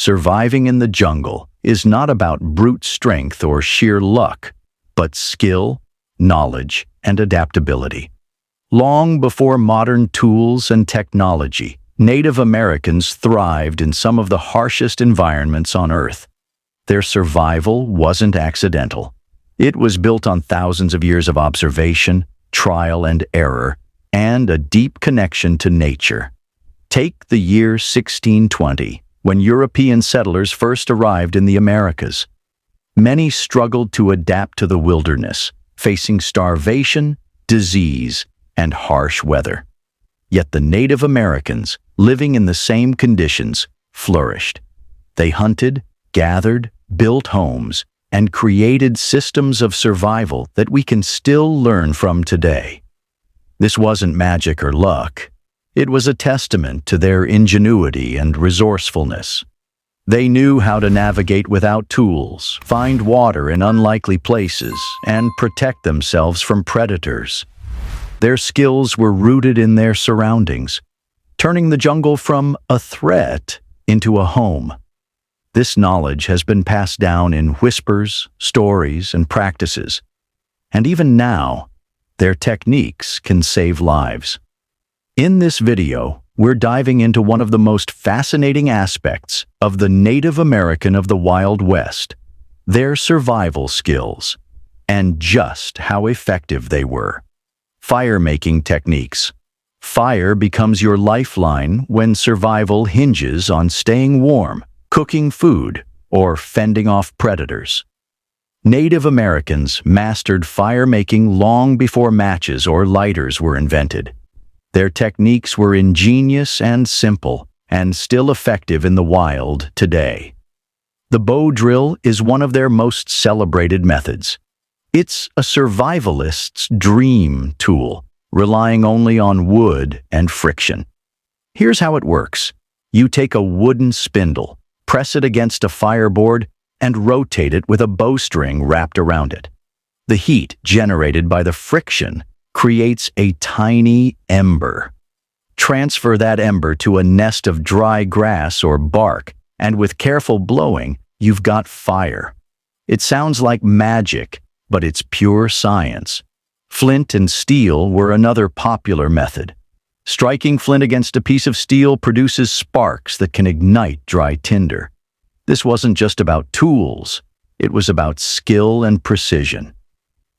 Surviving in the jungle is not about brute strength or sheer luck, but skill, knowledge, and adaptability. Long before modern tools and technology, Native Americans thrived in some of the harshest environments on Earth. Their survival wasn't accidental. It was built on thousands of years of observation, trial and error, and a deep connection to nature. Take the year 1620, when European settlers first arrived in the Americas. Many struggled to adapt to the wilderness, facing starvation, disease, and harsh weather. Yet the Native Americans, living in the same conditions, flourished. They hunted, gathered, built homes, and created systems of survival that we can still learn from today. This wasn't magic or luck. It was a testament to their ingenuity and resourcefulness. They knew how to navigate without tools, find water in unlikely places, and protect themselves from predators. Their skills were rooted in their surroundings, turning the jungle from a threat into a home. This knowledge has been passed down in whispers, stories, and practices. And even now, their techniques can save lives. In this video, we're diving into one of the most fascinating aspects of the Native American of the Wild West, their survival skills, and just how effective they were. Fire-making techniques. Fire becomes your lifeline when survival hinges on staying warm, cooking food, or fending off predators. Native Americans mastered fire-making long before matches or lighters were invented. Their techniques were ingenious and simple, and still effective in the wild today. The bow drill is one of their most celebrated methods. It's a survivalist's dream tool, relying only on wood and friction. Here's how it works. You take a wooden spindle, press it against a fireboard, and rotate it with a bowstring wrapped around it. The heat generated by the friction creates a tiny ember. Transfer that ember to a nest of dry grass or bark, and with careful blowing, you've got fire. It sounds like magic, but it's pure science. Flint and steel were another popular method. Striking flint against a piece of steel produces sparks that can ignite dry tinder. This wasn't just about tools, it was about skill and precision.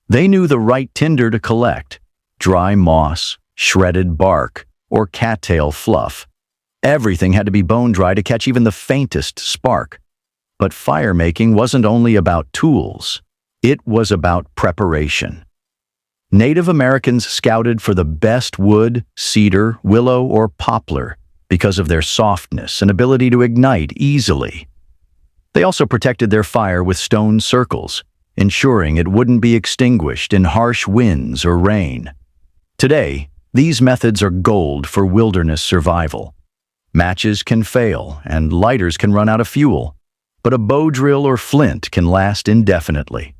They knew the right tinder to collect: dry moss, shredded bark, or cattail fluff. Everything had to be bone dry to catch even the faintest spark. But fire-making wasn't only about tools, it was about preparation. Native Americans scouted for the best wood, cedar, willow, or poplar because of their softness and ability to ignite easily. They also protected their fire with stone circles, ensuring it wouldn't be extinguished in harsh winds or rain. Today, these methods are gold for wilderness survival. Matches can fail and lighters can run out of fuel, but a bow drill or flint can last indefinitely.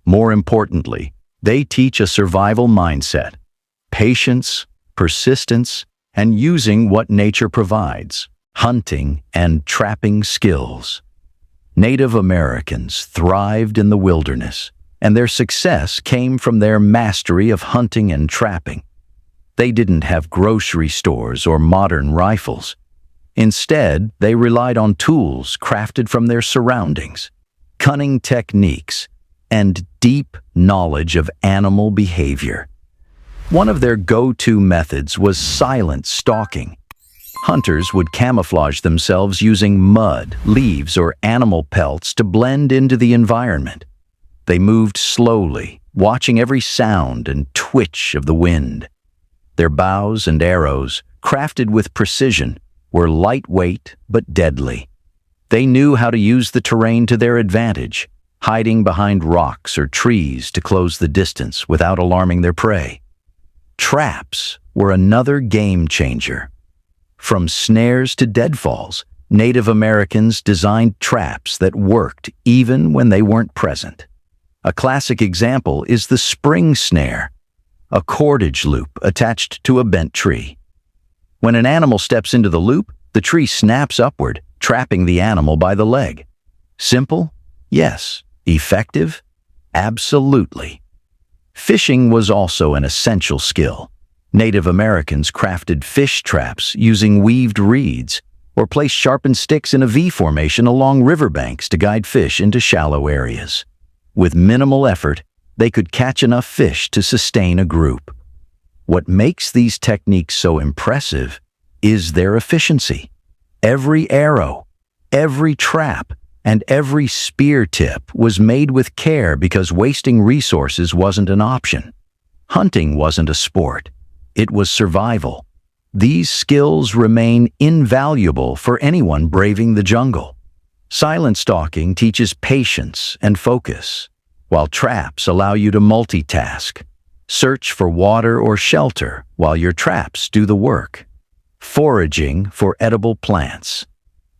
More importantly, they teach a survival mindset: patience, persistence, and using what nature provides, hunting and trapping skills. Native Americans thrived in the wilderness, and their success came from their mastery of hunting and trapping. They didn't have grocery stores or modern rifles. Instead, they relied on tools crafted from their surroundings, cunning techniques, and deep knowledge of animal behavior. One of their go-to methods was silent stalking. Hunters would camouflage themselves using mud, leaves, or animal pelts to blend into the environment. They moved slowly, watching every sound and twitch of the wind. Their bows and arrows, crafted with precision, were lightweight but deadly. They knew how to use the terrain to their advantage, hiding behind rocks or trees to close the distance without alarming their prey. Traps were another game changer. From snares to deadfalls, Native Americans designed traps that worked even when they weren't present. A classic example is the spring snare, a cordage loop attached to a bent tree. When an animal steps into the loop, the tree snaps upward, trapping the animal by the leg. Simple? Yes. Effective? Absolutely. Fishing was also an essential skill. Native Americans crafted fish traps using weaved reeds or placed sharpened sticks in a V formation along riverbanks to guide fish into shallow areas. With minimal effort, they could catch enough fish to sustain a group. What makes these techniques so impressive is their efficiency. Every arrow, every trap, and every spear tip was made with care because wasting resources wasn't an option. Hunting wasn't a sport. It was survival. These skills remain invaluable for anyone braving the jungle. Silent stalking teaches patience and focus, while traps allow you to multitask. Search for water or shelter while your traps do the work. Foraging for edible plants.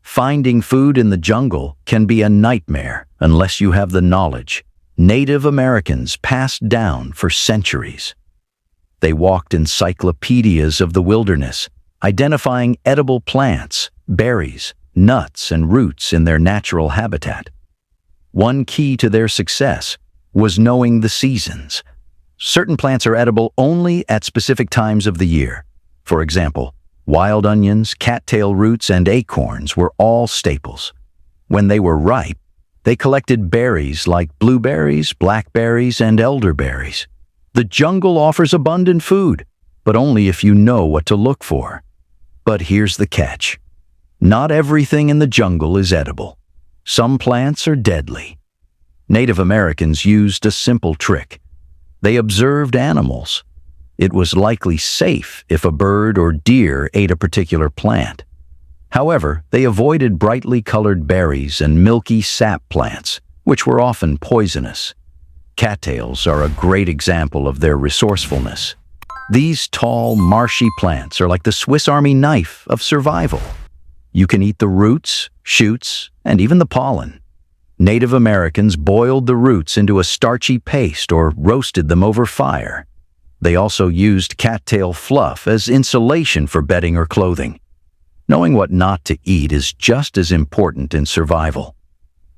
Finding food in the jungle can be a nightmare unless you have the knowledge Native Americans passed down for centuries. They walked encyclopedias of the wilderness, identifying edible plants, berries, nuts, and roots in their natural habitat. One key to their success was knowing the seasons. Certain plants are edible only at specific times of the year. For example, wild onions, cattail roots, and acorns were all staples. When they were ripe, they collected berries like blueberries, blackberries, and elderberries. The jungle offers abundant food, but only if you know what to look for. But here's the catch. Not everything in the jungle is edible. Some plants are deadly. Native Americans used a simple trick. They observed animals. It was likely safe if a bird or deer ate a particular plant. However, they avoided brightly colored berries and milky sap plants, which were often poisonous. Cattails are a great example of their resourcefulness. These tall, marshy plants are like the Swiss Army knife of survival. You can eat the roots, shoots, and even the pollen. Native Americans boiled the roots into a starchy paste or roasted them over fire. They also used cattail fluff as insulation for bedding or clothing. Knowing what not to eat is just as important in survival.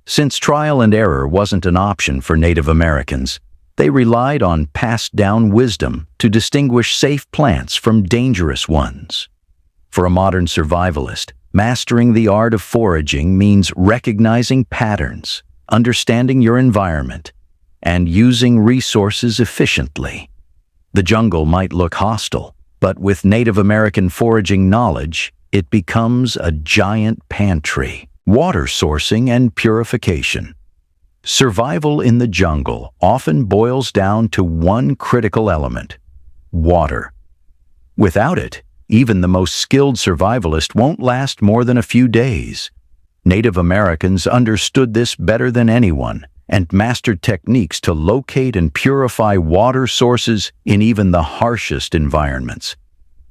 Since trial and error wasn't an option for Native Americans, they relied on passed-down wisdom to distinguish safe plants from dangerous ones. For a modern survivalist, mastering the art of foraging means recognizing patterns, understanding your environment, and using resources efficiently. The jungle might look hostile, but with Native American foraging knowledge, it becomes a giant pantry. Water sourcing and purification. Survival in the jungle often boils down to one critical element: water. Without it, even the most skilled survivalist won't last more than a few days. Native Americans understood this better than anyone and mastered techniques to locate and purify water sources in even the harshest environments.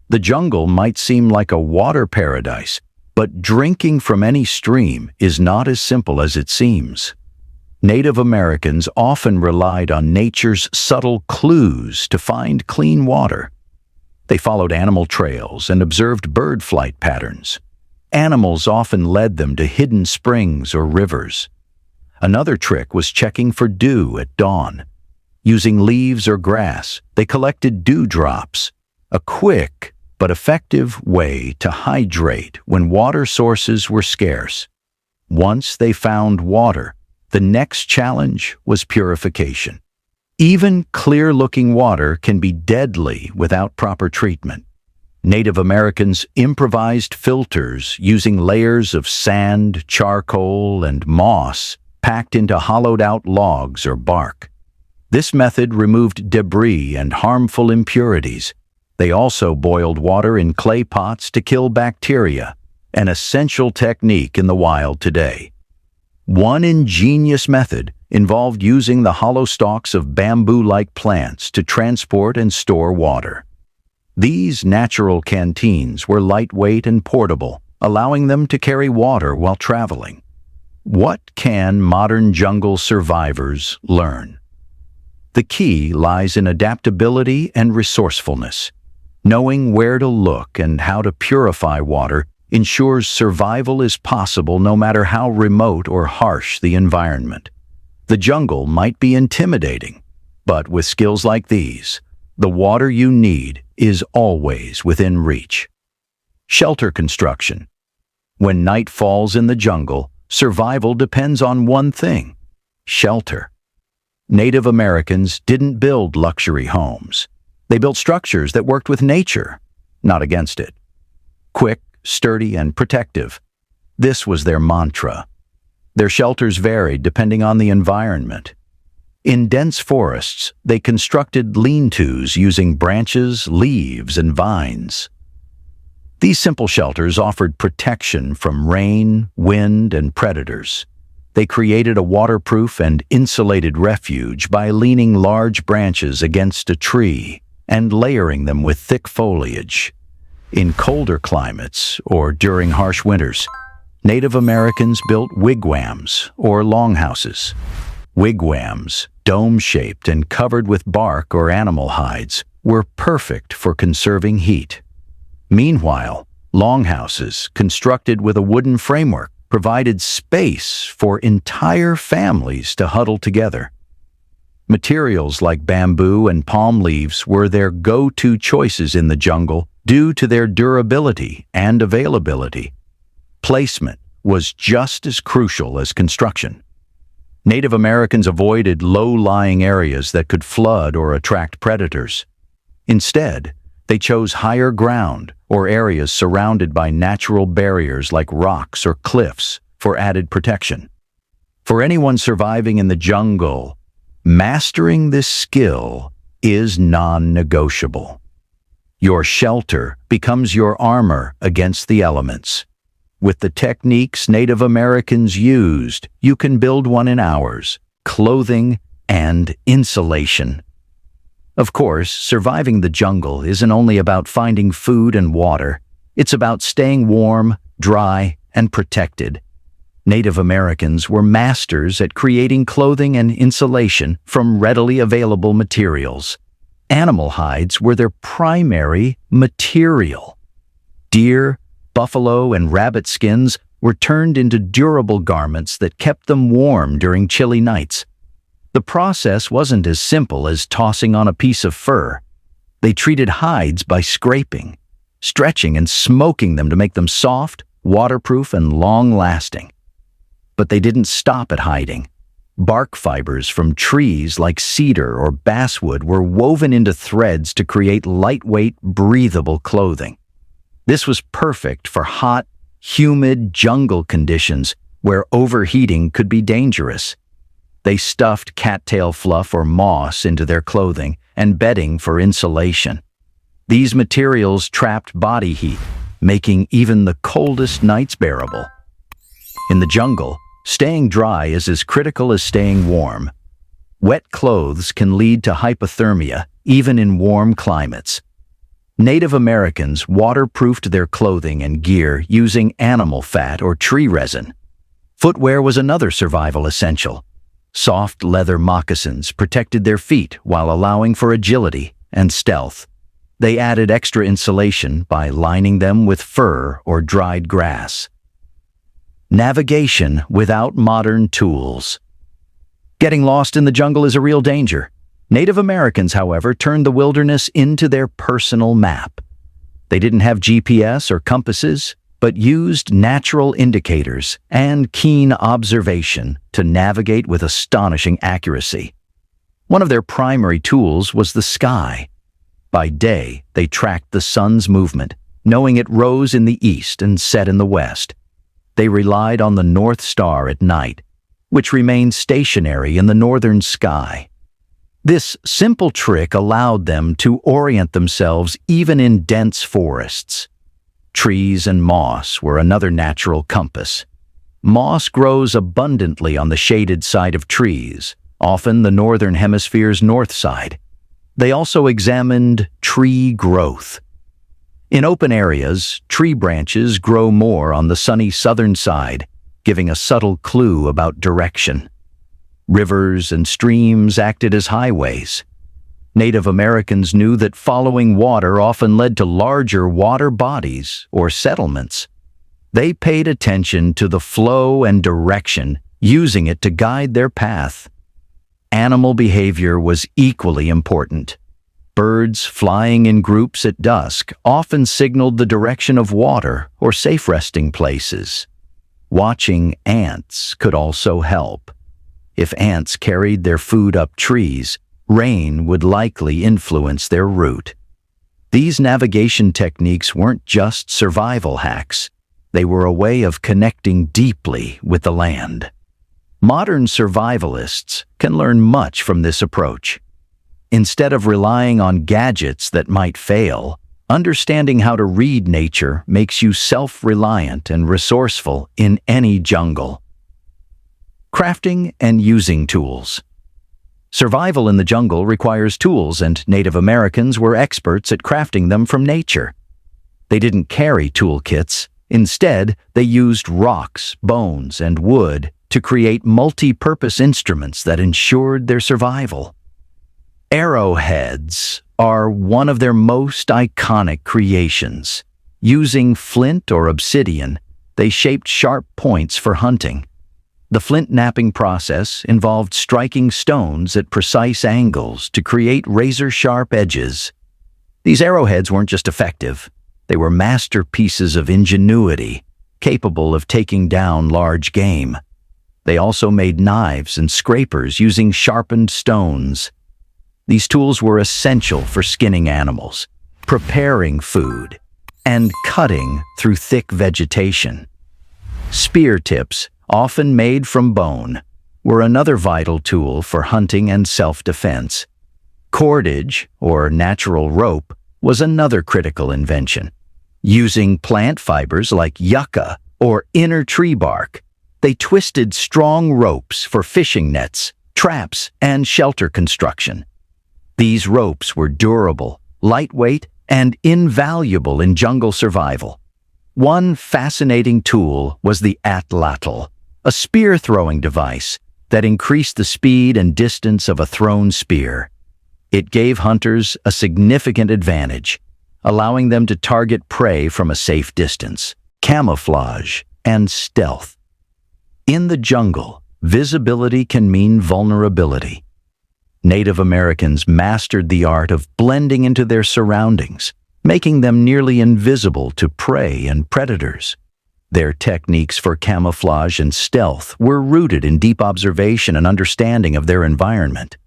The jungle might seem like a water paradise, but drinking from any stream is not as simple as it seems. Native Americans often relied on nature's subtle clues to find clean water. They followed animal trails and observed bird flight patterns. Animals often led them to hidden springs or rivers. Another trick was checking for dew at dawn. Using leaves or grass, they collected dewdrops, a quick but effective way to hydrate when water sources were scarce. Once they found water, the next challenge was purification. Even clear-looking water can be deadly without proper treatment. Native Americans improvised filters using layers of sand, charcoal, and moss packed into hollowed-out logs or bark. This method removed debris and harmful impurities. They also boiled water in clay pots to kill bacteria, an essential technique in the wild today. One ingenious method involved using the hollow stalks of bamboo-like plants to transport and store water. These natural canteens were lightweight and portable, allowing them to carry water while traveling. What can modern jungle survivors learn? The key lies in adaptability and resourcefulness. Knowing where to look and how to purify water ensures survival is possible no matter how remote or harsh the environment. The jungle might be intimidating, but with skills like these, the water you need is always within reach. Shelter construction. When night falls in the jungle, survival depends on one thing: shelter. Native Americans didn't build luxury homes. They built structures that worked with nature, not against it. Quick, sturdy, and protective. This was their mantra. Their shelters varied depending on the environment. In dense forests, they constructed lean-tos using branches, leaves, and vines. These simple shelters offered protection from rain, wind, and predators. They created a waterproof and insulated refuge by leaning large branches against a tree and layering them with thick foliage. In colder climates, or during harsh winters, Native Americans built wigwams, or longhouses. Wigwams, dome-shaped and covered with bark or animal hides, were perfect for conserving heat. Meanwhile, longhouses, constructed with a wooden framework, provided space for entire families to huddle together. Materials like bamboo and palm leaves were their go-to choices in the jungle due to their durability and availability. Placement was just as crucial as construction. Native Americans avoided low-lying areas that could flood or attract predators. Instead, they chose higher ground or areas surrounded by natural barriers like rocks or cliffs for added protection. For anyone surviving in the jungle, mastering this skill is non-negotiable. Your shelter becomes your armor against the elements. With the techniques Native Americans used, you can build one in hours: clothing and insulation. Of course, surviving the jungle isn't only about finding food and water. It's about staying warm, dry, and protected. Native Americans were masters at creating clothing and insulation from readily available materials. Animal hides were their primary material. Deer, buffalo, and rabbit skins were turned into durable garments that kept them warm during chilly nights. The process wasn't as simple as tossing on a piece of fur. They treated hides by scraping, stretching, and smoking them to make them soft, waterproof, and long-lasting. But they didn't stop at hiding. Bark fibers from trees like cedar or basswood were woven into threads to create lightweight, breathable clothing. This was perfect for hot, humid jungle conditions where overheating could be dangerous. They stuffed cattail fluff or moss into their clothing and bedding for insulation. These materials trapped body heat, making even the coldest nights bearable. In the jungle, staying dry is as critical as staying warm. Wet clothes can lead to hypothermia, even in warm climates. Native Americans waterproofed their clothing and gear using animal fat or tree resin. Footwear was another survival essential. Soft leather moccasins protected their feet while allowing for agility and stealth. They added extra insulation by lining them with fur or dried grass. Navigation without modern tools. Getting lost in the jungle is a real danger. Native Americans, however, turned the wilderness into their personal map. They didn't have GPS or compasses, but used natural indicators and keen observation to navigate with astonishing accuracy. One of their primary tools was the sky. By day, they tracked the sun's movement, knowing it rose in the east and set in the west. They relied on the North Star at night, which remained stationary in the northern sky. This simple trick allowed them to orient themselves even in dense forests. Trees and moss were another natural compass. Moss grows abundantly on the shaded side of trees, often the northern hemisphere's north side. They also examined tree growth. In open areas, tree branches grow more on the sunny southern side, giving a subtle clue about direction. Rivers and streams acted as highways. Native Americans knew that following water often led to larger water bodies or settlements. They paid attention to the flow and direction, using it to guide their path. Animal behavior was equally important. Birds flying in groups at dusk often signaled the direction of water or safe resting places. Watching ants could also help. If ants carried their food up trees, rain would likely influence their route. These navigation techniques weren't just survival hacks. They were a way of connecting deeply with the land. Modern survivalists can learn much from this approach. Instead of relying on gadgets that might fail, understanding how to read nature makes you self-reliant and resourceful in any jungle. Crafting and using tools. Survival in the jungle requires tools, and Native Americans were experts at crafting them from nature. They didn't carry toolkits. Instead, they used rocks, bones, and wood to create multi-purpose instruments that ensured their survival. Arrowheads are one of their most iconic creations. Using flint or obsidian, they shaped sharp points for hunting. The flint knapping process involved striking stones at precise angles to create razor-sharp edges. These arrowheads weren't just effective, they were masterpieces of ingenuity, capable of taking down large game. They also made knives and scrapers using sharpened stones. These tools were essential for skinning animals, preparing food, and cutting through thick vegetation. Spear tips, often made from bone, were another vital tool for hunting and self-defense. Cordage, or natural rope, was another critical invention. Using plant fibers like yucca or inner tree bark, they twisted strong ropes for fishing nets, traps, and shelter construction. These ropes were durable, lightweight, and invaluable in jungle survival. One fascinating tool was the atlatl, a spear-throwing device that increased the speed and distance of a thrown spear. It gave hunters a significant advantage, allowing them to target prey from a safe distance. Camouflage and stealth. In the jungle, visibility can mean vulnerability. Native Americans mastered the art of blending into their surroundings, making them nearly invisible to prey and predators. Their techniques for camouflage and stealth were rooted in deep observation and understanding of their environment.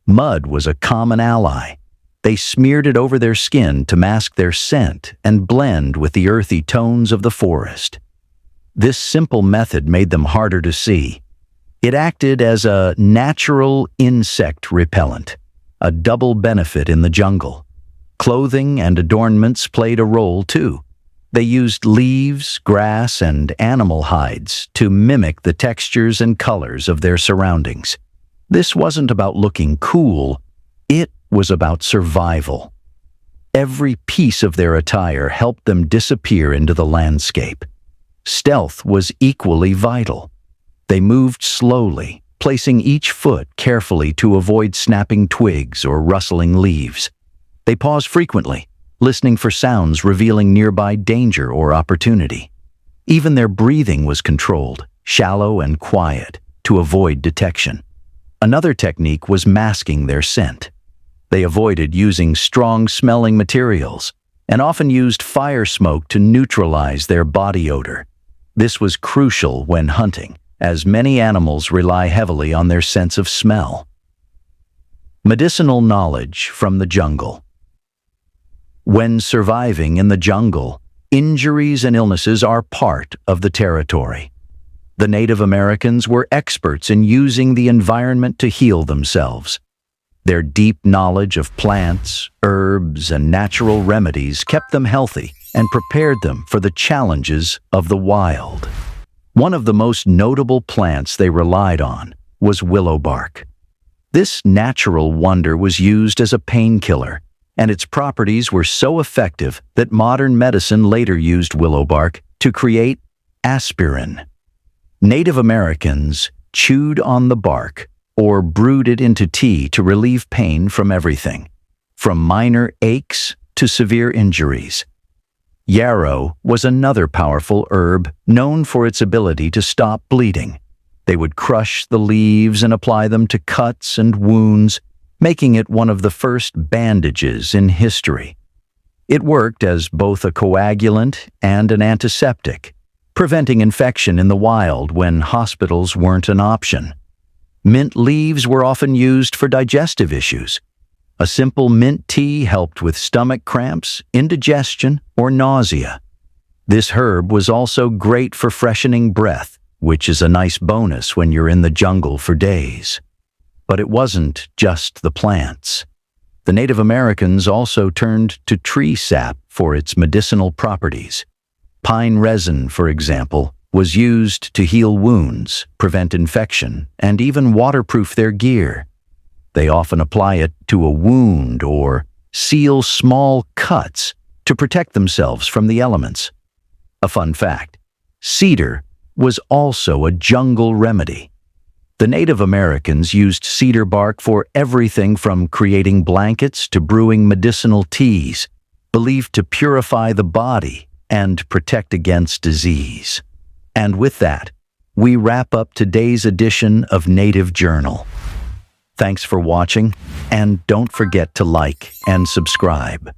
Mud was a common ally. They smeared it over their skin to mask their scent and blend with the earthy tones of the forest. This simple method made them harder to see. It acted as a natural insect repellent, a double benefit in the jungle. Clothing and adornments played a role too. They used leaves, grass, and animal hides to mimic the textures and colors of their surroundings. This wasn't about looking cool, it was about survival. Every piece of their attire helped them disappear into the landscape. Stealth was equally vital. They moved slowly, placing each foot carefully to avoid snapping twigs or rustling leaves. They paused frequently, listening for sounds revealing nearby danger or opportunity. Even their breathing was controlled, shallow and quiet, to avoid detection. Another technique was masking their scent. They avoided using strong-smelling materials and often used fire smoke to neutralize their body odor. This was crucial when hunting, as many animals rely heavily on their sense of smell. Medicinal knowledge from the jungle. When surviving in the jungle, injuries and illnesses are part of the territory. The Native Americans were experts in using the environment to heal themselves. Their deep knowledge of plants, herbs, and natural remedies kept them healthy and prepared them for the challenges of the wild. One of the most notable plants they relied on was willow bark. This natural wonder was used as a painkiller, and its properties were so effective that modern medicine later used willow bark to create aspirin. Native Americans chewed on the bark or brewed it into tea to relieve pain from everything, from minor aches to severe injuries. Yarrow was another powerful herb known for its ability to stop bleeding. They would crush the leaves and apply them to cuts and wounds, making it one of the first bandages in history. It worked as both a coagulant and an antiseptic, preventing infection in the wild when hospitals weren't an option. Mint leaves were often used for digestive issues. A simple mint tea helped with stomach cramps, indigestion, or nausea. This herb was also great for freshening breath, which is a nice bonus when you're in the jungle for days. But it wasn't just the plants. The Native Americans also turned to tree sap for its medicinal properties. Pine resin, for example, was used to heal wounds, prevent infection, and even waterproof their gear. They often apply it to a wound or seal small cuts to protect themselves from the elements. A fun fact: cedar was also a jungle remedy. The Native Americans used cedar bark for everything from creating blankets to brewing medicinal teas, believed to purify the body and protect against disease. And with that, we wrap up today's edition of Native Journal. Thanks for watching, and don't forget to like and subscribe.